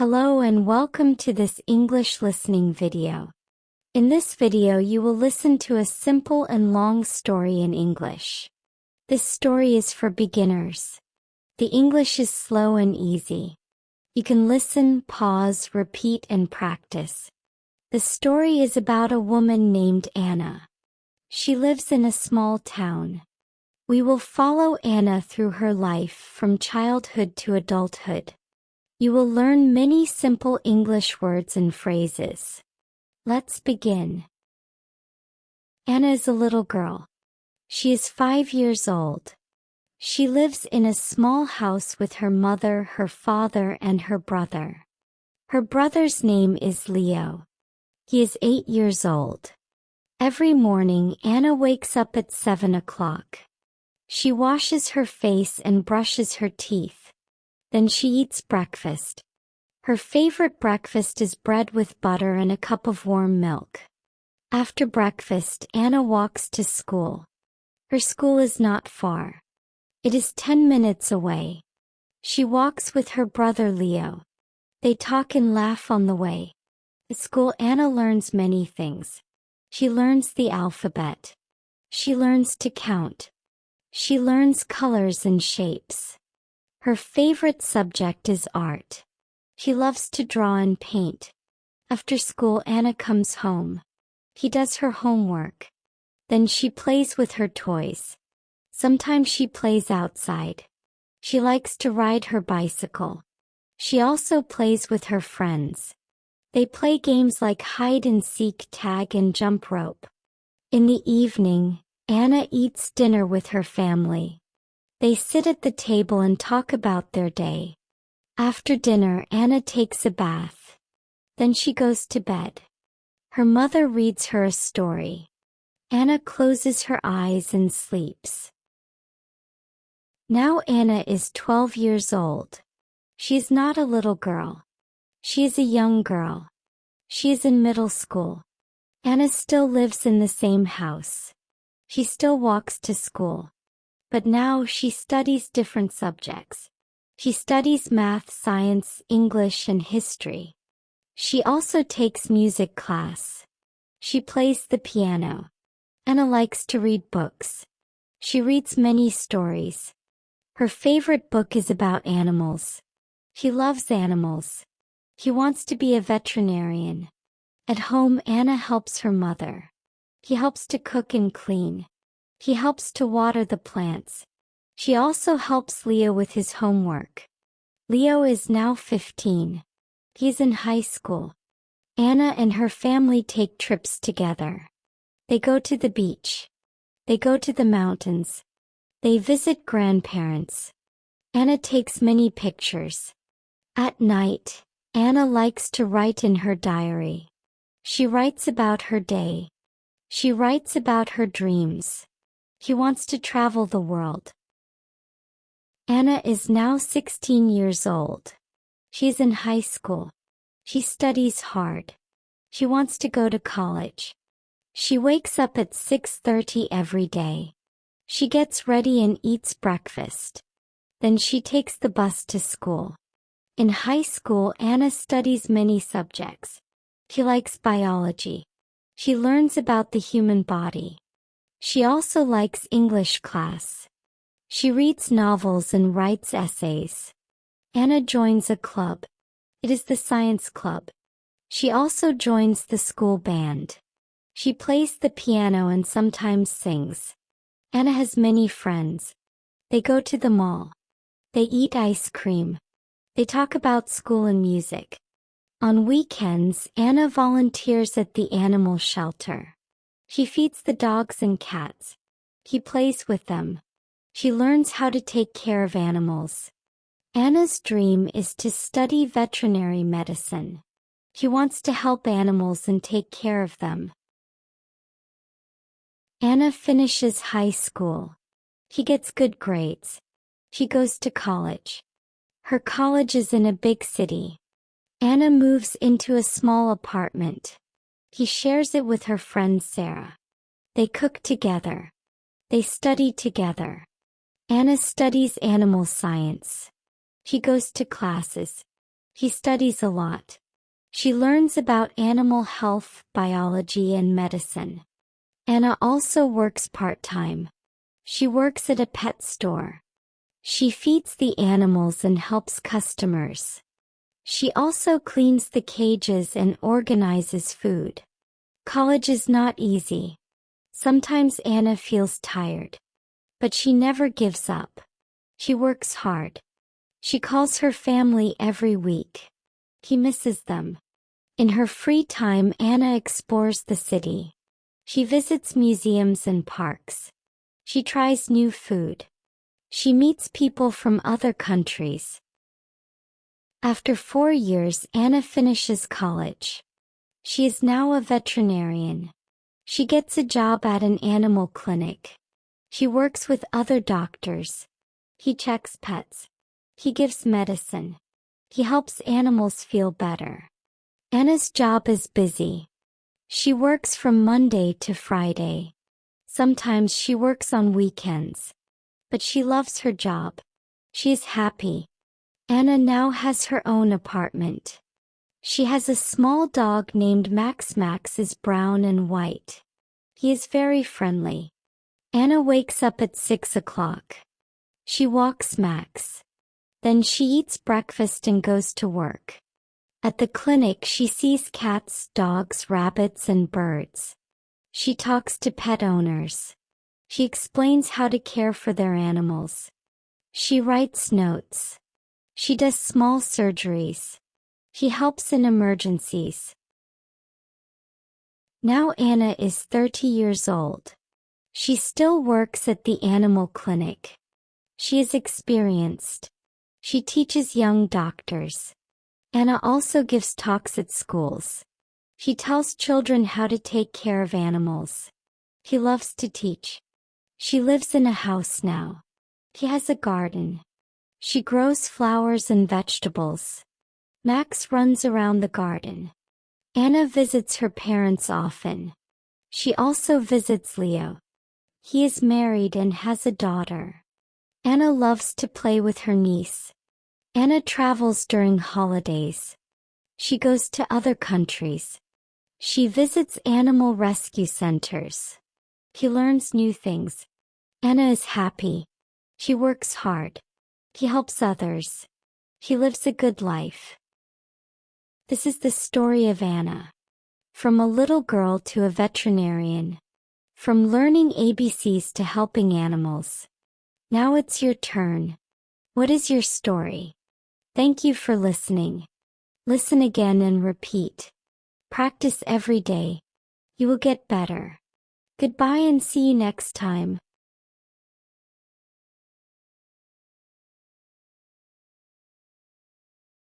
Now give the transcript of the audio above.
Hello and welcome to this English listening video. In this video you will listen to a simple and long story in English. This story is for beginners. The English is slow and easy. You can listen, pause, repeat, and practice. The story is about a woman named Anna. She lives in a small town. We will follow Anna through her life from childhood to adulthood. You will learn many simple English words and phrases. Let's begin. Anna is a little girl. She is 5 years old. She lives in a small house with her mother, her father, and her brother. Her brother's name is Leo. He is 8 years old. Every morning Anna wakes up at 7 o'clock. She washes her face and brushes her teeth. Then she eats breakfast. Her favorite breakfast is bread with butter and a cup of warm milk. After breakfast, Anna walks to school. Her school is not far. It is 10 minutes away. She walks with her brother Leo. They talk and laugh on the way. At school, Anna learns many things. She learns the alphabet. She learns to count. She learns colors and shapes. Her favorite subject is art. She loves to draw and paint. After school, Anna comes home. She does her homework. Then she plays with her toys. Sometimes she plays outside. She likes to ride her bicycle. She also plays with her friends. They play games like hide and seek, tag, and jump rope. In the evening, Anna eats dinner with her family. They sit at the table and talk about their day. After dinner, Anna takes a bath. Then she goes to bed. Her mother reads her a story. Anna closes her eyes and sleeps. Now Anna is 12 years old. She is not a little girl. She is a young girl. She is in middle school. Anna still lives in the same house. She still walks to school. But now she studies different subjects. She studies math, science, English, and history. She also takes music class. She plays the piano. Anna likes to read books. She reads many stories. Her favorite book is about animals. She loves animals. She wants to be a veterinarian. At home, Anna helps her mother. She helps to cook and clean. She helps to water the plants. She also helps Leo with his homework. Leo is now 15. He's in high school. Anna and her family take trips together. They go to the beach. They go to the mountains. They visit grandparents. Anna takes many pictures. At night, Anna likes to write in her diary. She writes about her day. She writes about her dreams. She wants to travel the world. Anna is now 16 years old. She's in high school. She studies hard. She wants to go to college. She wakes up at 6:30 every day. She gets ready and eats breakfast. Then she takes the bus to school. In high school, Anna studies many subjects. She likes biology. She learns about the human body. She also likes English class. She reads novels and writes essays. Anna joins a club. It is the science club. She also joins the school band. She plays the piano and sometimes sings. Anna has many friends. They go to the mall. They eat ice cream. They talk about school and music. On weekends, Anna volunteers at the animal shelter. She feeds the dogs and cats. She plays with them. She learns how to take care of animals. Anna's dream is to study veterinary medicine. She wants to help animals and take care of them. Anna finishes high school. She gets good grades. She goes to college. Her college is in a big city. Anna moves into a small apartment. She shares it with her friend Sarah. They cook together. They study together. Anna studies animal science. She goes to classes. He studies a lot. She learns about animal health, biology, and medicine. Anna also works part-time. She works at a pet store. She feeds the animals and helps customers. She also cleans the cages and organizes food. College is not easy. Sometimes Anna feels tired. But she never gives up. She works hard. She calls her family every week. He misses them. In her free time, Anna explores the city. She visits museums and parks. She tries new food. She meets people from other countries. After 4 years, Anna finishes college. She is now a veterinarian. She gets a job at an animal clinic. She works with other doctors. He checks pets. He gives medicine. He helps animals feel better. Anna's job is busy. She works from Monday to Friday. Sometimes she works on weekends. But she loves her job. She is happy. Anna now has her own apartment. She has a small dog named Max. Max is brown and white. He is very friendly. Anna wakes up at 6 o'clock. She walks Max. Then she eats breakfast and goes to work. At the clinic she sees cats, dogs, rabbits, and birds. She talks to pet owners. She explains how to care for their animals. She writes notes. She does small surgeries. She helps in emergencies. Now Anna is 30 years old. She still works at the animal clinic. She is experienced. She teaches young doctors. Anna also gives talks at schools. She tells children how to take care of animals. He loves to teach. She lives in a house now. He has a garden. She grows flowers and vegetables. Max runs around the garden. Anna visits her parents often. She also visits Leo. He is married and has a daughter. Anna loves to play with her niece. Anna travels during holidays. She goes to other countries. She visits animal rescue centers. He learns new things. Anna is happy. She works hard. He helps others. He lives a good life. This is the story of Anna. From a little girl to a veterinarian. From learning ABCs to helping animals. Now it's your turn. What is your story? Thank you for listening. Listen again and repeat. Practice every day. You will get better. Goodbye and see you next time.